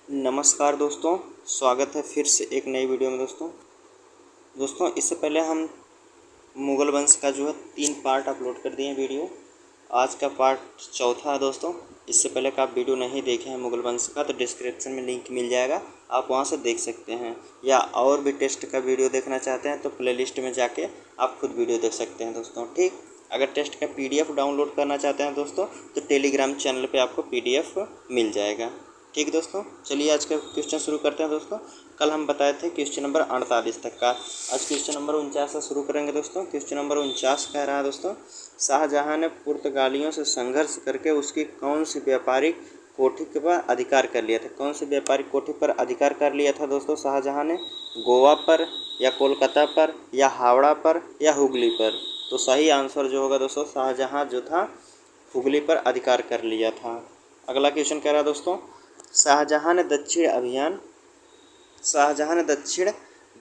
नमस्कार दोस्तों, स्वागत है फिर से एक नई वीडियो में। दोस्तों इससे पहले हम मुग़ल वंश का जो है 3 पार्ट अपलोड कर दिए हैं वीडियो। आज का पार्ट चौथा है दोस्तों। इससे पहले का आप वीडियो नहीं देखे हैं मुग़ल वंश का तो डिस्क्रिप्शन में लिंक मिल जाएगा, आप वहां से देख सकते हैं। या और भी टेस्ट का वीडियो देखना चाहते हैं तो प्लेलिस्ट में जाके आप खुद वीडियो देख सकते हैं दोस्तों। ठीक, अगर टेस्ट का PDF डाउनलोड करना चाहते हैं दोस्तों तो टेलीग्राम चैनल पर आपको PDF मिल जाएगा। ठीक दोस्तों, चलिए आज का क्वेश्चन शुरू करते हैं दोस्तों। कल हम बताए थे क्वेश्चन नंबर 48 तक का, आज क्वेश्चन नंबर 49 से शुरू करेंगे दोस्तों। क्वेश्चन नंबर 49 कह रहा है दोस्तों, शाहजहां ने पुर्तगालियों से संघर्ष करके उसकी कौन सी व्यापारिक कोठी पर अधिकार कर लिया था। कौन सी व्यापारिक कोठी पर अधिकार कर लिया था दोस्तों शाहजहां ने? गोवा पर या कोलकाता पर या हावड़ा पर या हुगली पर? तो सही आंसर जो होगा दोस्तों, शाहजहां जो था हुगली पर अधिकार कर लिया था। अगला क्वेश्चन कह रहा है दोस्तों, शाहजहां ने दक्षिण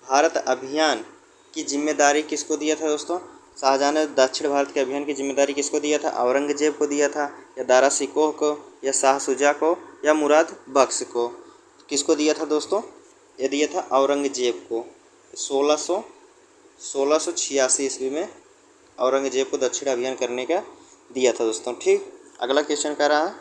भारत अभियान की जिम्मेदारी किसको दिया था दोस्तों? शाहजहां ने दक्षिण भारत के अभियान की जिम्मेदारी किसको दिया था? औरंगजेब को दिया था या दारा शिकोह को या शाह शुजा को या मुराद बख्श को? किसको दिया था दोस्तों? ये दिया था औरंगजेब को। 1686 ईस्वी में औरंगजेब को दक्षिण अभियान करने का दिया था दोस्तों। ठीक, अगला क्वेश्चन कह रहा है,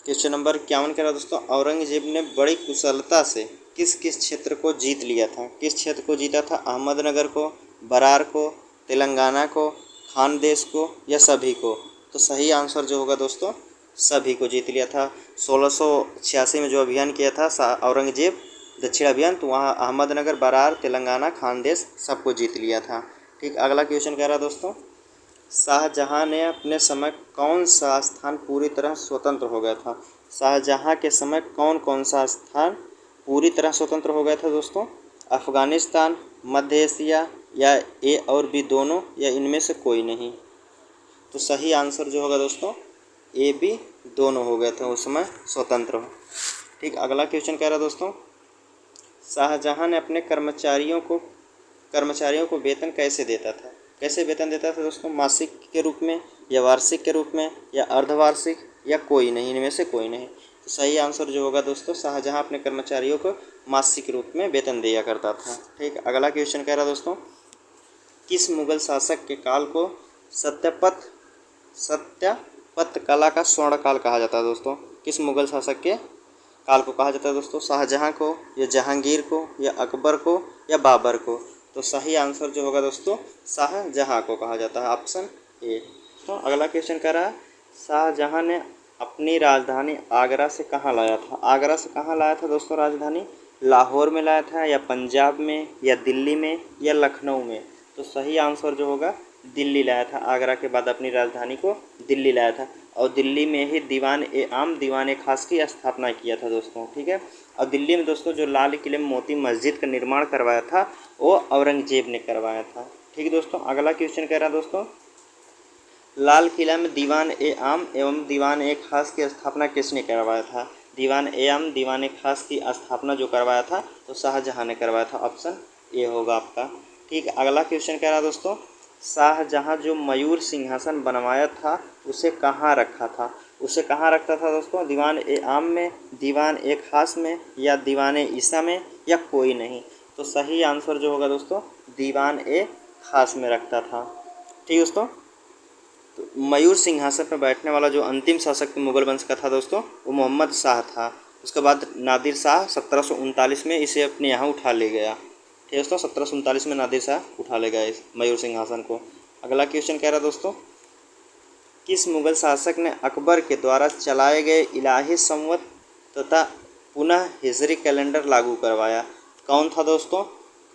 क्वेश्चन नंबर 51 कह रहा है दोस्तों, औरंगजेब ने बड़ी कुशलता से किस किस क्षेत्र को जीत लिया था? किस क्षेत्र को जीता था? अहमदनगर को, बरार को, तेलंगाना को, खानदेश को या सभी को? तो सही आंसर जो होगा दोस्तों, सभी को जीत लिया था। 1686 में जो अभियान किया था औरंगजेब दक्षिण अभियान, तो वहाँ अहमदनगर, बरार, तेलंगाना, खानदेश सबको जीत लिया था। ठीक, अगला क्वेश्चन कह रहा है दोस्तों, शाहजहां ने अपने समय कौन सा स्थान पूरी तरह स्वतंत्र हो गया था? शाहजहां के समय कौन कौन सा स्थान पूरी तरह स्वतंत्र हो गया था दोस्तों? अफ़गानिस्तान, मध्य एशिया या ए और बी दोनों या इनमें से कोई नहीं? तो सही आंसर जो होगा दोस्तों, ए बी दोनों हो गए थे उस समय स्वतंत्र हो। ठीक, अगला क्वेश्चन कह रहा है दोस्तों, शाहजहां ने अपने कर्मचारियों को वेतन कैसे देता था? कैसे वेतन देता था दोस्तों? मासिक के रूप में या वार्षिक के रूप में या अर्धवार्षिक या कोई नहीं, इनमें से कोई नहीं? तो सही आंसर जो होगा दोस्तों, शाहजहां अपने कर्मचारियों को मासिक रूप में वेतन दिया करता था। ठीक, अगला क्वेश्चन कह रहा है दोस्तों, किस मुगल शासक के काल को सत्यापत कला का स्वर्ण काल कहा जाता है दोस्तों? किस मुगल शासक के काल को कहा जाता है दोस्तों? शाहजहां को या जहांगीर को या अकबर को या बाबर को? तो सही आंसर जो होगा दोस्तों, शाहजहां को कहा जाता है, ऑप्शन ए। तो अगला क्वेश्चन कह रहा है, शाहजहां ने अपनी राजधानी आगरा से कहाँ लाया था? आगरा से कहाँ लाया था दोस्तों राजधानी? लाहौर में लाया था या पंजाब में या दिल्ली में या लखनऊ में? तो सही आंसर जो होगा, दिल्ली लाया था। आगरा के बाद अपनी राजधानी को दिल्ली लाया था और दिल्ली में ही दीवान खास की स्थापना किया था दोस्तों। ठीक है, और दिल्ली में दोस्तों जो लाल किले में मोती मस्जिद का निर्माण करवाया था वो औरंगजेब ने करवाया था। ठीक है दोस्तों, अगला क्वेश्चन कह रहा है दोस्तों, लाल किला में दीवान-ए-आम एवं दीवान-ए-खास की स्थापना किसने करवाया था? दीवान-ए-आम, दीवान-ए-खास की स्थापना जो करवाया था तो शाहजहां ने करवाया था, ऑप्शन ए होगा आपका। ठीक, अगला क्वेश्चन कह रहा है दोस्तों, शाहजहां जो मयूर सिंहासन बनवाया था उसे कहाँ रखा था? उसे कहाँ रखता था दोस्तों? दीवान-ए-आम में, दीवान-ए-खास में या दीवान-ए-ईसा में या कोई नहीं? तो सही आंसर जो होगा दोस्तों, दीवान-ए-खास में रखता था। ठीक दोस्तों, तो मयूर सिंहासन पर बैठने वाला जो अंतिम शासक मुगल वंश का था दोस्तों वो मोहम्मद शाह था। उसके बाद नादिर शाह 1739 में इसे अपने यहाँ उठा ले गया। ठीक दोस्तों, 1739 में नादिर शाह उठा ले गया इस मयूर सिंहासन को। अगला क्वेश्चन कह रहा है दोस्तों, किस मुगल शासक ने अकबर के द्वारा चलाए गए इलाही संवत तथा पुनः हिजरी कैलेंडर लागू करवाया? कौन था दोस्तों?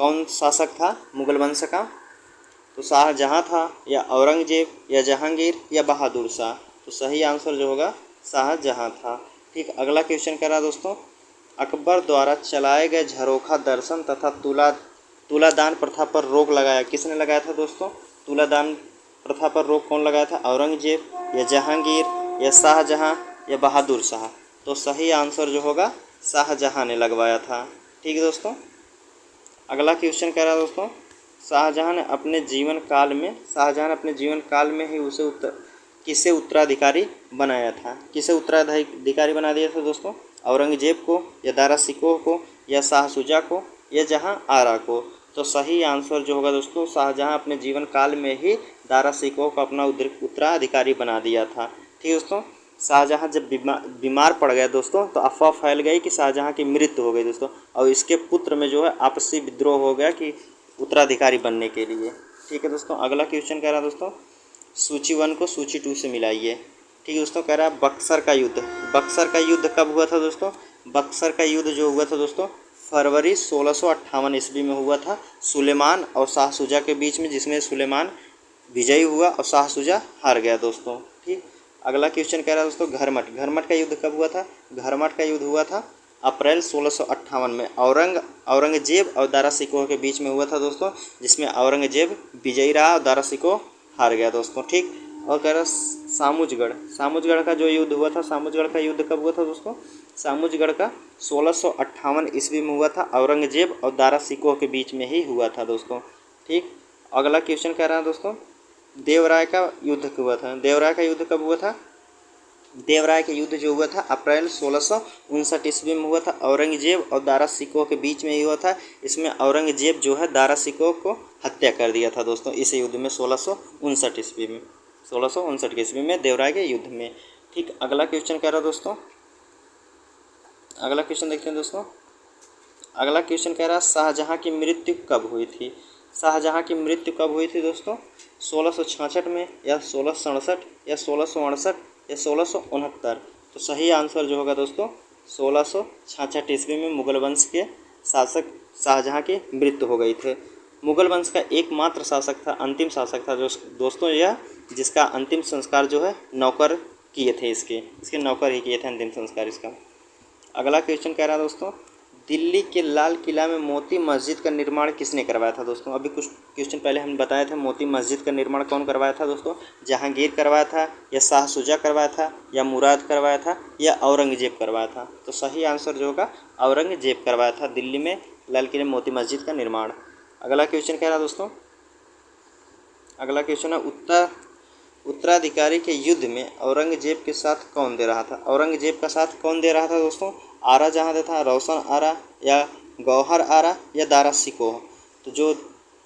कौन शासक था मुगल वंश का? तो शाहजहां था या औरंगजेब या जहांगीर या बहादुर शाह? तो सही आंसर जो होगा, शाहजहां था। ठीक, अगला क्वेश्चन कह रहा है दोस्तों, अकबर द्वारा चलाए गए झरोखा दर्शन तथा तुलादान प्रथा पर रोक लगाया किसने लगाया था दोस्तों? तुलादान प्रथा पर रोक कौन लगाया था? औरंगजेब या जहांगीर या शाहजहां या बहादुर शाह? तो सही आंसर जो होगा, शाहजहां ने लगवाया था। ठीक है दोस्तों, अगला क्वेश्चन कह रहा है दोस्तों, शाहजहां ने अपने जीवन काल में ही किसे उत्तराधिकारी बनाया था? किसे उत्तराधिकारी बना दिया था दोस्तों? औरंगजेब को या दारा शिकोह को या शाह शुजा को या जहां आरा को। तो सही आंसर जो होगा दोस्तों, शाहजहां अपने जीवन काल में ही दारा शिकोह को अपना उत्तराधिकारी बना दिया था। ठीक है दोस्तों, शाहजहां जब बीमार पड़ गया दोस्तों, तो अफवाह फैल गई कि शाहजहां की मृत्यु हो गई दोस्तों, और इसके पुत्र में जो है आपसी विद्रोह हो गया कि उत्तराधिकारी बनने के लिए। ठीक है दोस्तों, अगला क्वेश्चन कह रहा है दोस्तों, सूची 1 को सूची 2 से मिलाइए। ठीक है दोस्तों, कह रहा है बक्सर का युद्ध। बक्सर का युद्ध कब हुआ था दोस्तों? बक्सर का युद्ध जो हुआ था दोस्तों, फरवरी 1658 ईस्वी में हुआ था, सुलेमान और शाह शुजा के बीच में, जिसमें सुलेमान विजयी हुआ और शाह शुजा हार गया दोस्तों। ठीक, अगला क्वेश्चन कह रहा है दोस्तों, घरमट। घरमट का युद्ध कब हुआ था? घरमट का युद्ध हुआ था अप्रैल 1658 में, औरंगजेब और दारा शिकोह के बीच में हुआ था दोस्तों, जिसमें औरंगजेब विजयी रहा और दारा शिकोह हार गया दोस्तों। ठीक, और कह रहा सामुजगढ़। सामुजगढ़ का जो युद्ध हुआ था, सामुजगढ़ का युद्ध कब हुआ था दोस्तों? सामुजगढ़ का 1658 ईस्वी में हुआ था, औरंगजेब और दारा शिकोह के बीच में ही हुआ था दोस्तों। ठीक, अगला क्वेश्चन कह रहा है दोस्तों, देवराय का युद्ध कब हुआ था? देवराय का युद्ध कब हुआ था? देवराय का युद्ध जो हुआ था अप्रैल 1659 ईस्वी में हुआ था, औरंगजेब और दारा शिकोह के बीच में ही हुआ था। इसमें औरंगजेब जो है दारा शिकोह को हत्या कर दिया था दोस्तों, इस युद्ध में 1659 ईस्वी में, 1659 ईस्वी में देवराय के युद्ध में। ठीक, अगला क्वेश्चन कह रहा दोस्तों, अगला क्वेश्चन देखते हैं दोस्तों। अगला क्वेश्चन कह रहा है शाहजहां की मृत्यु कब हुई थी? शाहजहां की मृत्यु कब हुई थी दोस्तों? 1666 में या 1667 या 1668 या 1669? तो सही आंसर जो होगा दोस्तों 1666 ईस्वी में मुगल वंश के शासक शाहजहां की मृत्यु हो गई थी। मुगल वंश का एकमात्र शासक था, अंतिम शासक था जो दोस्तों यह, जिसका अंतिम संस्कार जो है नौकर किए थे, इसके नौकर ही किए थे अंतिम संस्कार इसका। अगला क्वेश्चन कह रहा है दोस्तों, दिल्ली के लाल किला में मोती मस्जिद का निर्माण किसने करवाया था दोस्तों? अभी कुछ क्वेश्चन पहले हम बताए थे, मोती मस्जिद का निर्माण कौन करवाया था दोस्तों? जहांगीर करवाया था या शाह शुजा करवाया था या मुराद करवाया था या औरंगजेब करवाया था? तो सही आंसर जो होगा औरंगजेब करवाया था दिल्ली में लाल किले में मोती मस्जिद का निर्माण। अगला क्वेश्चन कह रहा है दोस्तों, अगला क्वेश्चन है उत्तराधिकारी के युद्ध में औरंगजेब के साथ कौन दे रहा था? औरंगजेब का साथ कौन दे रहा था दोस्तों? आरा जहां था, रोशन आरा या गौहर आरा या दारा शिकोह? तो जो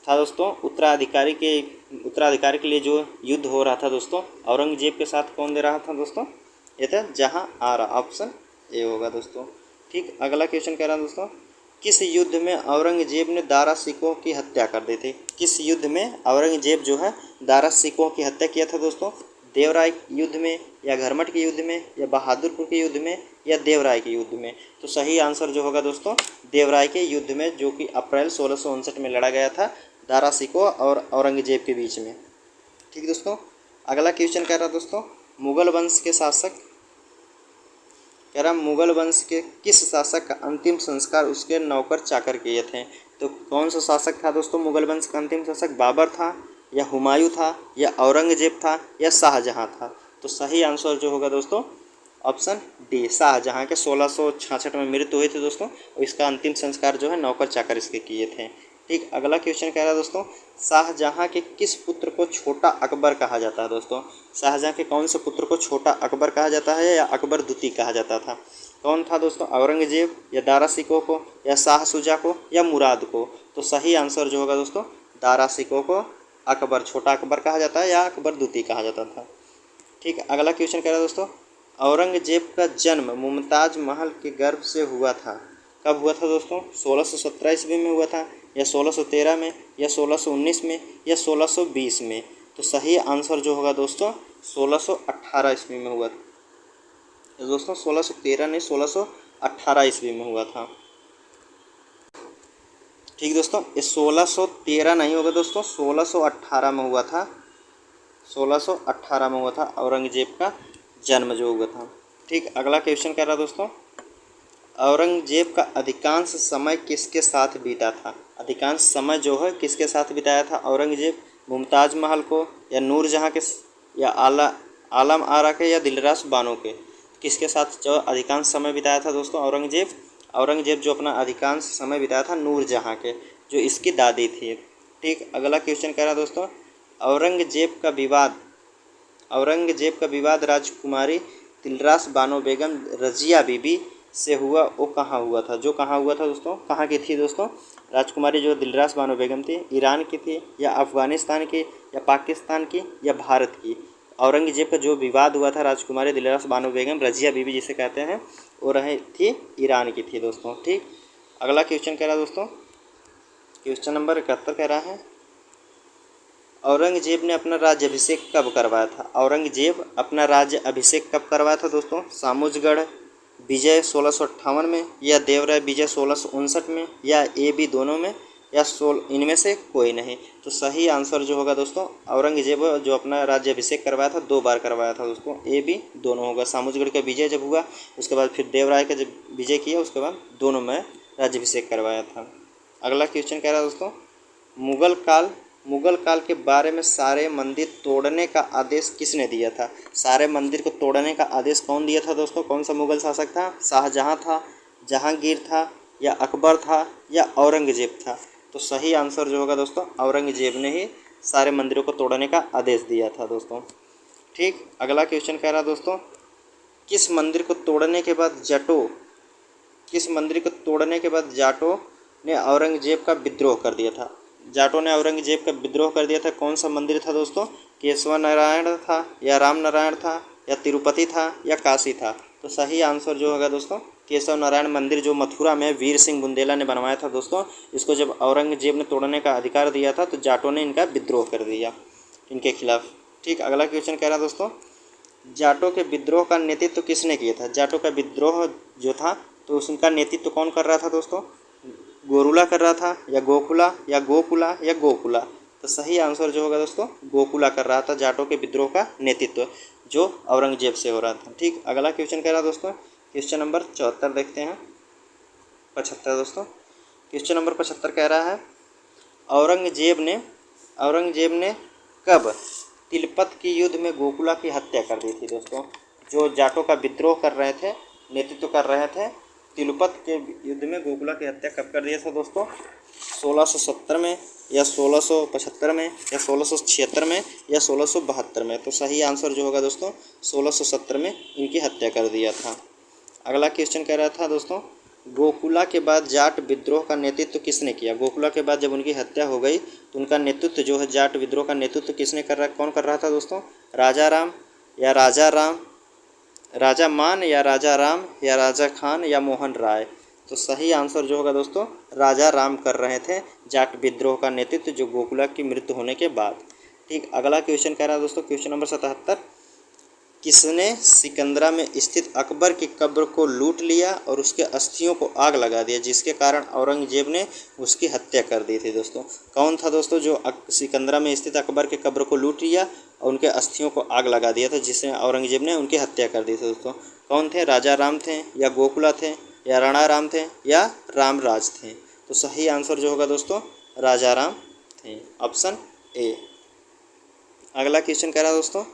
था दोस्तों उत्तराधिकारी के लिए जो युद्ध हो रहा था दोस्तों, औरंगजेब के साथ कौन दे रहा था दोस्तों? ये था जहां आरा, ऑप्शन ए होगा दोस्तों। ठीक, अगला क्वेश्चन कह रहा है दोस्तों, किस युद्ध में औरंगजेब ने दारा शिकोह की हत्या कर दी थी? किस युद्ध में औरंगजेब जो है दारा शिकोह की हत्या किया था दोस्तों? देवराय युद्ध में या घरमट के युद्ध में या बहादुरपुर के युद्ध में या देवराय के युद्ध में? तो सही आंसर जो होगा दोस्तों देवराय के युद्ध में, जो कि अप्रैल 1659 में लड़ा गया था दारा शिकोह और औरंगजेब के बीच में। ठीक दोस्तों, अगला क्वेश्चन कह रहा दोस्तों, मुगल वंश के शासक, कह रहा मुगल वंश के किस शासक का अंतिम संस्कार उसके नौकर चाकर किए थे? तो कौन सा शासक था दोस्तों मुगल वंश का अंतिम शासक? बाबर था या हुमायूं था या औरंगजेब था या शाहजहां था? तो सही आंसर जो होगा दोस्तों ऑप्शन डी, शाहजहां के 1666 में मृत्यु हुई थी दोस्तों, और इसका अंतिम संस्कार जो है नौकर चाकर इसके किए थे। ठीक, अगला क्वेश्चन कह रहा है दोस्तों, शाहजहां के किस पुत्र को छोटा अकबर कहा जाता है दोस्तों? शाहजहां के कौन से पुत्र को छोटा अकबर कहा जाता है या अकबर द्वितीय कहा जाता था? कौन था दोस्तों? औरंगजेब या दारा शिकोह को या शाह शुजा को या मुराद को? तो सही आंसर जो होगा दोस्तों दारा शिकोह को अकबर, छोटा अकबर कहा जाता है या अकबर द्वितीय कहा जाता था। ठीक, अगला क्वेश्चन कह रहा है दोस्तों, औरंगजेब का जन्म मुमताज महल के गर्भ से हुआ था, कब हुआ था दोस्तों? 1617 ईस्वी में हुआ था या 1613 में या 1619 में या 1620 में? तो सही आंसर जो होगा दोस्तों 1618 ईस्वी में हुआ था। तो दोस्तों 1613 नहीं 1618 ईस्वी में हुआ था। ठीक दोस्तों, ये 1613 नहीं होगा दोस्तों, 1618 में हुआ था, 1618 में हुआ था औरंगजेब का जन्म जो हुआ था। ठीक, अगला क्वेश्चन कह रहा दोस्तों, औरंगजेब का अधिकांश समय किसके साथ बीता था? अधिकांश समय जो है किसके साथ बिताया था औरंगजेब? मुमताज़ महल को या नूरजहाँ के या आलम आरा के या दिलरास बानो के? किसके साथ जो अधिकांश समय बिताया था दोस्तों औरंगजेब जो अपना अधिकांश समय बिताया था नूरजहाँ के, जो इसकी दादी थी। ठीक, अगला क्वेश्चन कह रहा दोस्तों, औरंगजेब का विवाद राजकुमारी दिलरास बानो बेगम रजिया बीबी से हुआ वो कहाँ हुआ था, जो कहाँ हुआ था दोस्तों, कहाँ की थी दोस्तों राजकुमारी जो दिलरास बानो बेगम थी, ईरान की थी या अफ़गानिस्तान की या पाकिस्तान की या भारत की। औरंगज़ेब का जो विवाद हुआ था राजकुमारी दिलरास बानो बेगम, रज़िया बीबी जिसे कहते हैं, वो रही थी ईरान की थी दोस्तों। ठीक, अगला क्वेश्चन कह रहा है दोस्तों, क्वेश्चन नंबर 71 कह रहा है औरंगज़ेब ने अपना राज्य अभिषेक कब करवाया था। औरंगज़ेब अपना राज्य अभिषेक कब करवाया था दोस्तों, सामुजगढ़ विजय 1658 में या देवराय विजय 1659 में या ए बी दोनों में या इनमें से कोई नहीं। तो सही आंसर जो होगा दोस्तों, औरंगज़ेब जो अपना राज्य अभिषेक करवाया था 2 बार करवाया था दोस्तों, ए बी दोनों होगा। सामुजगढ़ का विजय जब हुआ उसके बाद फिर देवराय का जब विजय किया उसके बाद दोनों में राज्याभिषेक करवाया था। अगला क्वेश्चन कह रहा है दोस्तों, मुगल काल के बारे में सारे मंदिर तोड़ने का आदेश किसने दिया था। सारे मंदिर को तोड़ने का आदेश कौन दिया था दोस्तों, कौन सा मुगल शासक था, शाहजहां था, जहांगीर था या अकबर था या औरंगज़ेब था। तो सही आंसर जो होगा दोस्तों, औरंगज़ेब ने ही सारे मंदिरों को तोड़ने का आदेश दिया था दोस्तों। ठीक, अगला क्वेश्चन कह रहा है दोस्तों, किस मंदिर को तोड़ने के बाद जाटों ने औरंगज़ेब का विद्रोह कर दिया था। जाटों ने औरंगज़ेब का विद्रोह कर दिया था, कौन सा मंदिर था दोस्तों, केशव नारायण था या राम नारायण था या तिरुपति था या काशी था। तो सही आंसर जो होगा दोस्तों, केशव नारायण मंदिर जो मथुरा में वीर सिंह बुंदेला ने बनवाया था दोस्तों। इसको जब औरंगज़ेब ने तोड़ने का अधिकार दिया था तो जाटों ने इनका विद्रोह कर दिया इनके खिलाफ। ठीक, अगला क्वेश्चन कह रहा है दोस्तों, जाटों के विद्रोह का नेतृत्व किसने किया था। जाटों का विद्रोह जो था तो उसका नेतृत्व कौन कर रहा था दोस्तों, गोरुला कर रहा था या गोकुला या गोकुला। तो सही आंसर जो होगा दोस्तों, गोकुला कर रहा था जाटों के विद्रोह का नेतृत्व जो औरंगज़ेब से हो रहा था। ठीक, अगला क्वेश्चन कह रहा है दोस्तों, क्वेश्चन नंबर 74 देखते हैं, 75 दोस्तों। क्वेश्चन नंबर 75 कह रहा है औरंगज़ेब ने कब तिलपत के युद्ध में गोकुला की हत्या कर दी थी दोस्तों। जो जाटों का विद्रोह कर रहे थे, नेतृत्व कर रहे थे, तिलपत के युद्ध में गोकुला की हत्या कब कर दिया था दोस्तों, 1670 में या 1675 में या 1676 में या 1672 में। तो सही आंसर जो होगा दोस्तों, 1670 में इनकी हत्या कर दिया था। अगला क्वेश्चन कह रहा था दोस्तों, गोकुला के बाद जाट विद्रोह का नेतृत्व किसने किया। गोकुला के बाद जब उनकी हत्या हो गई तो उनका नेतृत्व जो है जाट विद्रोह का नेतृत्व किसने कौन कर रहा था दोस्तों, राजा मान या राजा राम या राजा खान या मोहन राय। तो सही आंसर जो होगा दोस्तों, राजा राम कर रहे थे जाट विद्रोह का नेतृत्व जो गोकुला की मृत्यु होने के बाद। ठीक, अगला क्वेश्चन कह रहा है दोस्तों, क्वेश्चन नंबर 77, किसने सिकंदरा में स्थित अकबर की कब्र को लूट लिया और उसके अस्थियों को आग लगा दिया, जिसके कारण औरंगज़ेब ने उसकी हत्या कर दी थी दोस्तों। कौन था दोस्तों जो सिकंदरा में स्थित अकबर के कब्र को लूट लिया और उनके अस्थियों को आग लगा दिया था, जिससे औरंगज़ेब ने उनकी हत्या कर दी थी दोस्तों। कौन थे, राजा राम थे या गोकुला थे या राणा राम थे या रामराज थे। तो सही आंसर जो होगा दोस्तों, राजा राम थे, ऑप्शन ए। अगला क्वेश्चन कह रहा है दोस्तों,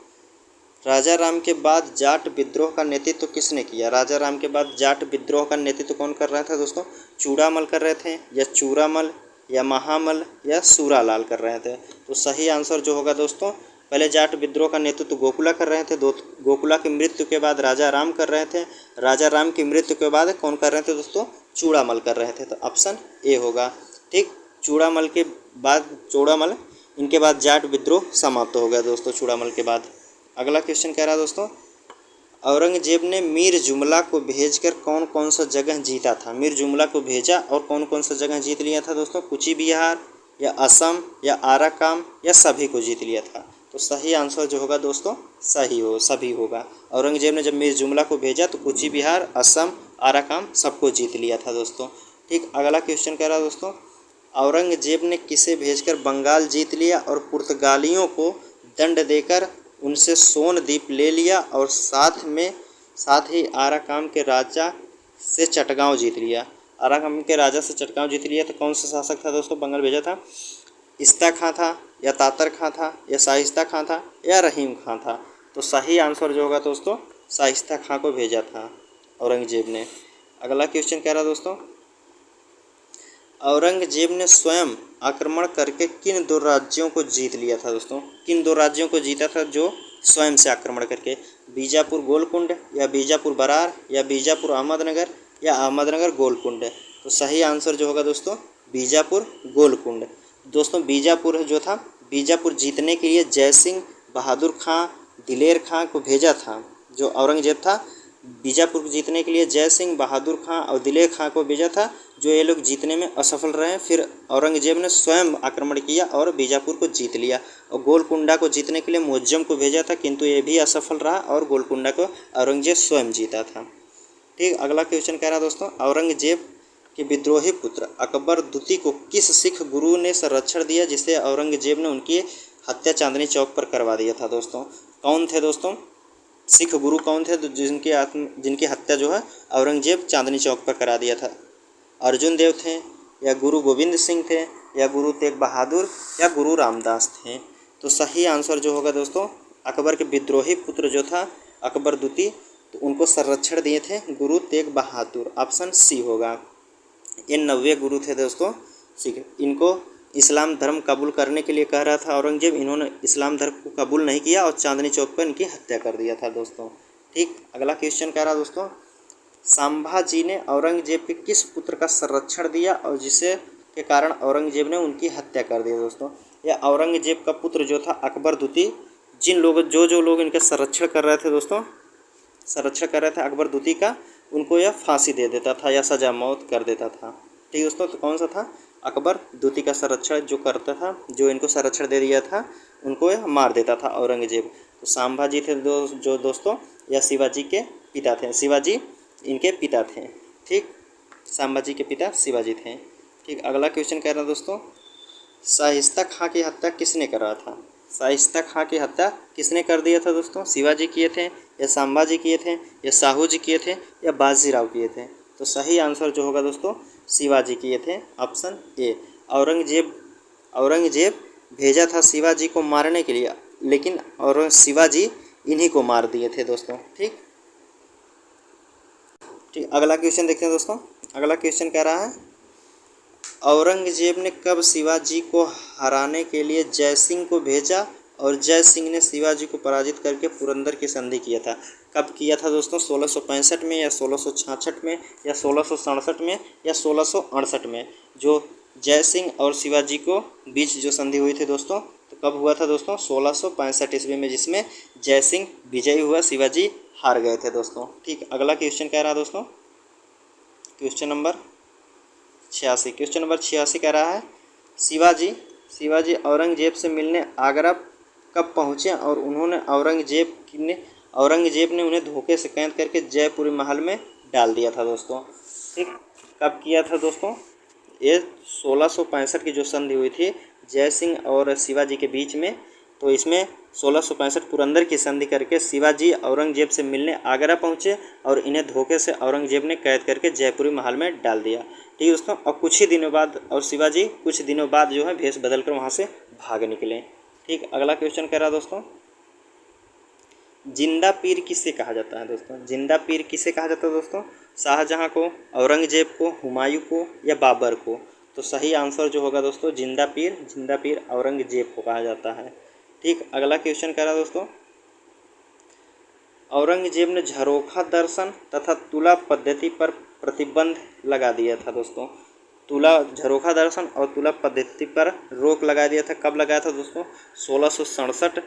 राजा राम के बाद जाट विद्रोह का नेतृत्व किसने किया। राजा राम के बाद जाट विद्रोह का नेतृत्व कौन कर रहा था दोस्तों, चूड़ामल कर रहे थे या चूड़ामल या महामल या सूरालाल कर रहे थे। तो सही आंसर जो होगा दोस्तों, पहले जाट विद्रोह का नेतृत्व गोकुला कर रहे थे, गोकुला की मृत्यु के बाद राजा राम कर रहे थे, राजा राम की मृत्यु के बाद कौन कर रहे थे दोस्तों, चूड़ामल कर रहे थे। तो ऑप्शन ए होगा। ठीक, चूड़ामल इनके बाद जाट विद्रोह समाप्त हो गया दोस्तों चूड़ामल के बाद। अगला क्वेश्चन कह रहा है दोस्तों, औरंगज़ेब ने मीर जुमला को भेजकर कौन कौन सा जगह जीता था। मीर जुमला को भेजा और कौन कौन सा जगह जीत लिया था दोस्तों, कुची बिहार या असम या आराकाम या सभी को जीत लिया था। तो सही आंसर जो होगा दोस्तों, सभी होगा। औरंगज़ेब ने जब मीर जुमला को भेजा तो कुची बिहार, असम, आराकाम सबको जीत लिया था दोस्तों। ठीक, अगला क्वेश्चन कह रहा है दोस्तों, औरंगज़ेब ने किसे भेजकर बंगाल जीत लिया और पुर्तगालियों को दंड देकर उनसे सोन द्वीप ले लिया और साथ ही आराकाम के राजा से चटगांव जीत लिया। आराकाम के राजा से चटगांव जीत लिया। तो कौन सा शासक था दोस्तों बंगाल भेजा था, इस्ता खां था या तातर खां था या शाइस्ता खां था या रहीम खां था। तो सही आंसर जो होगा दोस्तों, शाइस्ता खां को भेजा था औरंगज़ेब ने। अगला क्वेश्चन कह रहा दोस्तों, औरंगज़ेब ने स्वयं आक्रमण करके किन 2 राज्यों को जीत लिया था दोस्तों। किन 2 राज्यों को जीता था जो स्वयं से आक्रमण करके, बीजापुर गोलकुंड या बीजापुर बरार या बीजापुर अहमदनगर या अहमदनगर गोलकुंड। तो सही आंसर जो होगा दोस्तों बीजापुर गोलकुंड। दोस्तों बीजापुर जो था, बीजापुर जीतने के लिए जय सिंह, बहादुर खां, दिलेर खां को भेजा था। जो औरंगजेब था बीजापुर को जीतने के लिए जय सिंह, बहादुर खां और दिलेर खां को भेजा था, जो ये लोग जीतने में असफल रहे। फिर औरंगजेब ने स्वयं आक्रमण किया और बीजापुर को जीत लिया। और गोलकुंडा को जीतने के लिए मुअज्जम को भेजा था, किंतु ये भी असफल रहा और गोलकुंडा को औरंगजेब स्वयं जीता था। ठीक, अगला क्वेश्चन कह रहा है दोस्तों, औरंगजेब के विद्रोही पुत्र अकबर द्वितीय को किस सिख गुरु ने संरक्षण दिया जिसे औरंगजेब ने उनकी हत्या चांदनी चौक पर करवा दिया था। दोस्तों कौन थे दोस्तों, सिख गुरु कौन थे जिनकी हत्या जो है औरंगजेब चांदनी चौक पर करा दिया था? अर्जुन देव थे, या गुरु गोविंद सिंह थे, या गुरु तेग बहादुर, या गुरु रामदास थे? तो सही आंसर जो होगा दोस्तों अकबर के विद्रोही पुत्र जो था अकबर द्वितीय, तो उनको संरक्षण दिए थे गुरु तेग बहादुर। ऑप्शन सी होगा। ये 90 गुरु थे दोस्तों सिख। इनको इस्लाम धर्म कबूल करने के लिए कह रहा था औरंगजेब, इन्होंने इस्लाम धर्म को कबूल नहीं किया और चांदनी चौक पर इनकी हत्या कर दिया था दोस्तों। ठीक, अगला क्वेश्चन कह रहा दोस्तों, संभाजी ने औरंगजेब के किस पुत्र का संरक्षण दिया और जिसे के कारण औरंगजेब ने उनकी हत्या कर दी? दोस्तों यह औरंगजेब का पुत्र जो था अकबर द्वितीय, जिन लोग जो लोग इनका संरक्षण कर रहे थे दोस्तों, संरक्षण कर रहे थे अकबर द्वितीय का, उनको यह फांसी दे देता था या सजा मौत कर देता था। ठीक दोस्तों, तो कौन सा था? अकबर द्वितीय का संरक्षण जो करता था, जो इनको संरक्षण दे दिया था, उनको यह मार देता था औरंगजेब। तो संभाजी थे जो दोस्तों या शिवाजी के पिता थे, शिवाजी इनके पिता थे। ठीक, संभाजी के पिता शिवाजी थे। ठीक, अगला क्वेश्चन कह रहा है दोस्तों, शाइस्ता खां की हत्या किसने करा था? शाइस्ता खां की हत्या किसने कर दिया था दोस्तों? शिवाजी किए थे, या संभाजी किए थे, या साहू जी किए थे, या बाजीराव किए थे? तो सही आंसर जो होगा दोस्तों शिवाजी किए थे। Option A. औरंगजेब भेजा था शिवाजी को मारने के लिए, लेकिन और शिवाजी इन्हीं को मार दिए थे दोस्तों। ठीक, अगला क्वेश्चन देखते हैं दोस्तों। अगला क्वेश्चन कह रहा है, औरंगजेब ने कब शिवाजी को हराने के लिए जय सिंह को भेजा और जय सिंह ने शिवाजी को पराजित करके पुरंदर की संधि किया था? कब किया था दोस्तों? 1665 में, या 1666 में, या 1667 में, या 1668 में? जो जय सिंह और शिवाजी को बीच जो संधि हुई थी दोस्तों, तो कब हुआ था दोस्तों? 1665 ईस्वी में, जिसमें जय सिंह विजयी हुआ, शिवाजी हार गए थे दोस्तों। ठीक, अगला क्वेश्चन कह रहा है दोस्तों, क्वेश्चन नंबर 86। क्वेश्चन नंबर 86 कह रहा है, शिवाजी औरंगजेब से मिलने आगरा कब पहुँचे और औरंगजेब ने उन्हें धोखे से कैद करके जयपुरी महल में डाल दिया था दोस्तों? ठीक, कब किया था दोस्तों? ये 1665 की जो संधि हुई थी जय सिंह और शिवाजी के बीच में, तो इसमें 1665 पुरंदर की संधि करके शिवाजी औरंगजेब से मिलने आगरा पहुँचे और इन्हें धोखे से औरंगजेब ने कैद करके जयपुरी महल में डाल दिया। ठीक दोस्तों, और कुछ ही दिनों बाद और शिवाजी कुछ दिनों बाद जो है भेष बदल कर वहाँ से भाग निकले। ठीक, अगला क्वेश्चन कह रहा है दोस्तों, जिंदा पीर किसे कहा जाता है? दोस्तों जिंदा पीर किसे कहा जाता है दोस्तों? शाहजहां को, औरंगजेब को, हुमायूं को, या बाबर को? तो सही आंसर जो होगा दोस्तों जिंदा पीर औरंगजेब को कहा जाता है। ठीक, अगला क्वेश्चन कह रहा है दोस्तों, औरंगजेब ने झरोखा दर्शन तथा तुला पद्धति पर प्रतिबंध लगा दिया था दोस्तों। झरोखा दर्शन और तुला पद्धति पर रोक लगा दिया था, कब लगाया था दोस्तों? 1667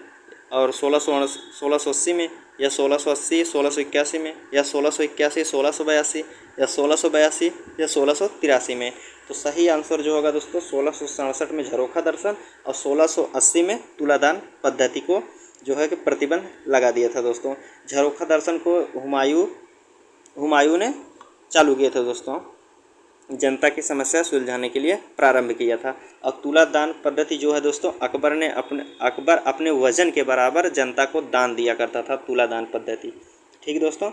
और 1680 में, या 1680, 1681 में, या 1681, 1682, या 1682, या 1683 में? तो सही आंसर जो होगा दोस्तों 1667 में झरोखा दर्शन और 1680 में तुलादान पद्धति को जो है कि प्रतिबंध लगा दिया था दोस्तों। झरोखा दर्शन को हुमायूं ने चालू किया था दोस्तों, जनता की समस्या सुलझाने के लिए प्रारंभ किया था। और तुलादान पद्धति जो है दोस्तों अकबर अपने वजन के बराबर जनता को दान दिया करता था, तुलादान पद्धति। ठीक दोस्तों,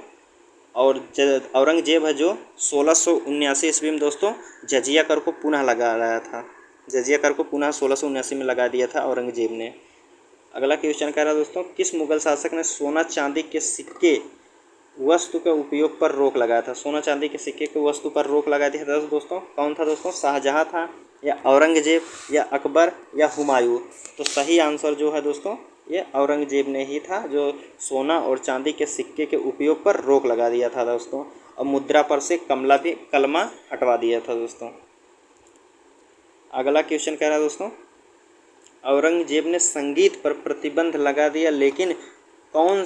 और औरंगजेब है जो 1679 ईस्वी में दोस्तों जजिया कर को पुनः लगा रहा था। जजिया कर को पुनः 1679 में लगा दिया था औरंगजेब ने। अगला क्वेश्चन कह रहा है दोस्तों, किस मुगल शासक ने सोना चांदी के सिक्के वस्तु के उपयोग पर रोक लगाया था? सोना चांदी के सिक्के के वस्तु पर रोक लगा दिया था दोस्तों, कौन था दोस्तों? शाहजहां था, या औरंगजेब, या अकबर, या हुमायूं? तो सही आंसर जो है दोस्तों ये औरंगजेब ने ही था, जो सोना और चांदी के सिक्के के उपयोग पर रोक लगा दिया था दोस्तों। और मुद्रा पर से कलमा हटवा दिया था दोस्तों। अगला क्वेश्चन कह रहा है दोस्तों, औरंगजेब ने संगीत पर प्रतिबंध लगा दिया, लेकिन कौन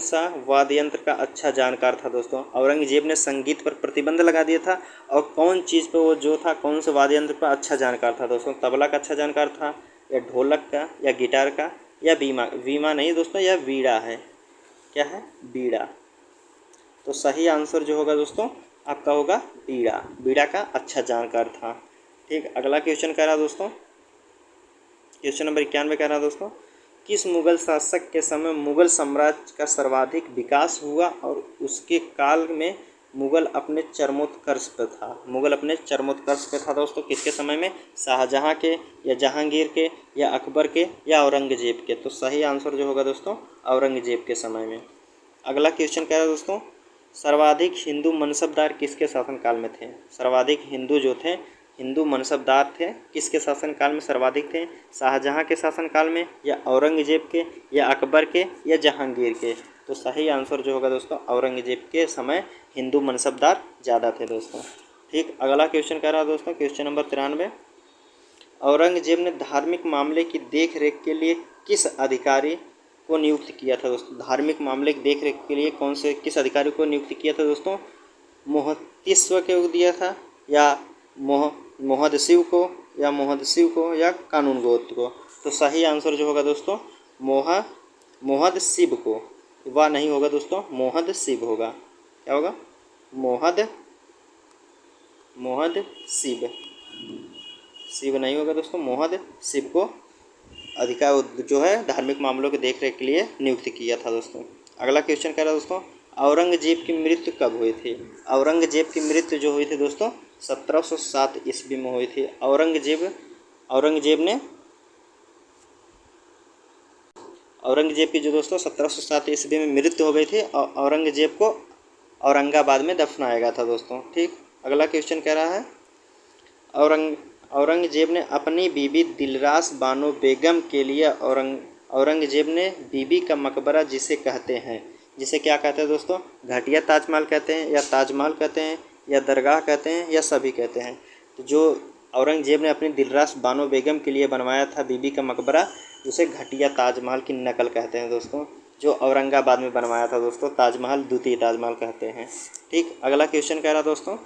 सा वाद्य यंत्र का अच्छा जानकार था दोस्तों। औरंगजेब ने संगीत पर प्रतिबंध लगा दिया था और कौन चीज़ पर वो जो था, कौन से वाद्य यंत्र पर अच्छा जानकार था दोस्तों। तबला का अच्छा जानकार था, या ढोलक का, या गिटार का, या वीणा नहीं दोस्तों, या वीणा है। क्या है? वीणा। तो सही आंसर जो होगा दोस्तों आपका होगा वीणा। वीणा का अच्छा जानकार था। ठीक, अगला क्वेश्चन कह रहा दोस्तों, क्वेश्चन नंबर 91 कह रहा दोस्तों, किस मुगल शासक के समय मुगल साम्राज्य का सर्वाधिक विकास हुआ और उसके काल में मुगल अपने चरमोत्कर्ष पर था। मुगल अपने चरमोत्कर्ष पे था दोस्तों, किसके समय में? शाहजहाँ के, या जहांगीर के, या अकबर के, या औरंगजेब के। तो सही आंसर जो होगा दोस्तों औरंगजेब के समय में। अगला क्वेश्चन क्या है दोस्तों, सर्वाधिक हिंदू मनसबदार किसके शासनकाल में थे। सर्वाधिक हिंदू जो थे, हिंदू मनसबदार थे, किसके शासनकाल में सर्वाधिक थे? शाहजहाँ के शासनकाल में, या औरंगजेब के, या अकबर के, या जहांगीर के। तो सही आंसर जो होगा दोस्तों औरंगजेब के समय हिंदू मनसबदार ज़्यादा थे दोस्तों। ठीक, अगला क्वेश्चन कह रहा है दोस्तों, क्वेश्चन नंबर 93, औरंगजेब ने धार्मिक मामले की देख रेख के लिए किस अधिकारी को नियुक्त किया था दोस्तों। धार्मिक मामले की देख रेख के लिए किस अधिकारी को नियुक्त किया था दोस्तों। मोहतिस्व को दिया था, या मोहदशिव को, या कानूनगोत को। तो सही आंसर जो होगा दोस्तों मोहदशिव को। वह नहीं होगा दोस्तों, मोहदशिव होगा। क्या होगा? मोहदशिव। शिव नहीं होगा दोस्तों, मोहदशिव को अधिकार जो है धार्मिक मामलों की देखरेख के लिए नियुक्त किया था दोस्तों। अगला क्वेश्चन कह रहा है दोस्तों, औरंगजेब की मृत्यु कब हुई थी। औरंगजेब की मृत्यु जो हुई थी दोस्तों 1707 ईस्वी में हुई थी। औरंगजेब की जो दोस्तों 1707 ईस्वी में मृत्यु हो गई थी और औरंगजेब को औरंगाबाद में दफनाया गया था दोस्तों। ठीक, अगला क्वेश्चन कह रहा है, औरंगजेब ने अपनी बीबी दिलरास बानो बेगम के लिए औरंगजेब ने बीबी का मकबरा जिसे कहते हैं, जिसे क्या कहते हैं दोस्तों? घटिया ताजमहल कहते हैं, या ताजमहल कहते हैं, या दरगाह कहते हैं, या सभी कहते हैं। तो जो औरंगजेब ने अपनी दिलरास बानो बेगम के लिए बनवाया था बीबी का मकबरा, उसे घटिया ताजमहल की नकल कहते हैं दोस्तों, जो औरंगाबाद में बनवाया था दोस्तों। ताजमहल द्वितीय ताजमहल कहते हैं। ठीक, अगला क्वेश्चन कह रहा दोस्तों,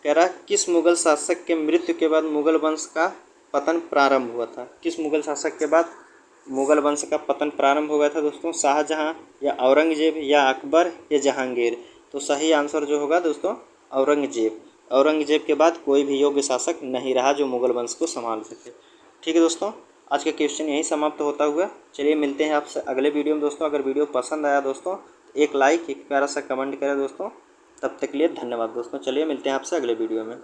कह रहा किस मुगल शासक के मृत्यु के बाद मुगल वंश का पतन प्रारंभ हुआ था। किस मुगल शासक के बाद मुगल वंश का पतन प्रारंभ हो गया था दोस्तों। शाहजहाँ, या औरंगजेब, या अकबर, या जहांगीर। तो सही आंसर जो होगा दोस्तों औरंगजेब। औरंगजेब के बाद कोई भी योग्य शासक नहीं रहा जो मुगल वंश को संभाल सके। ठीक है दोस्तों, आज का क्वेश्चन यहीं समाप्त होता हुआ। चलिए मिलते हैं आपसे अगले वीडियो में दोस्तों। अगर वीडियो पसंद आया दोस्तों तो एक लाइक, एक प्यारा सा कमेंट करें दोस्तों। तब तक के लिए धन्यवाद दोस्तों। चलिए मिलते हैं आपसे अगले वीडियो में।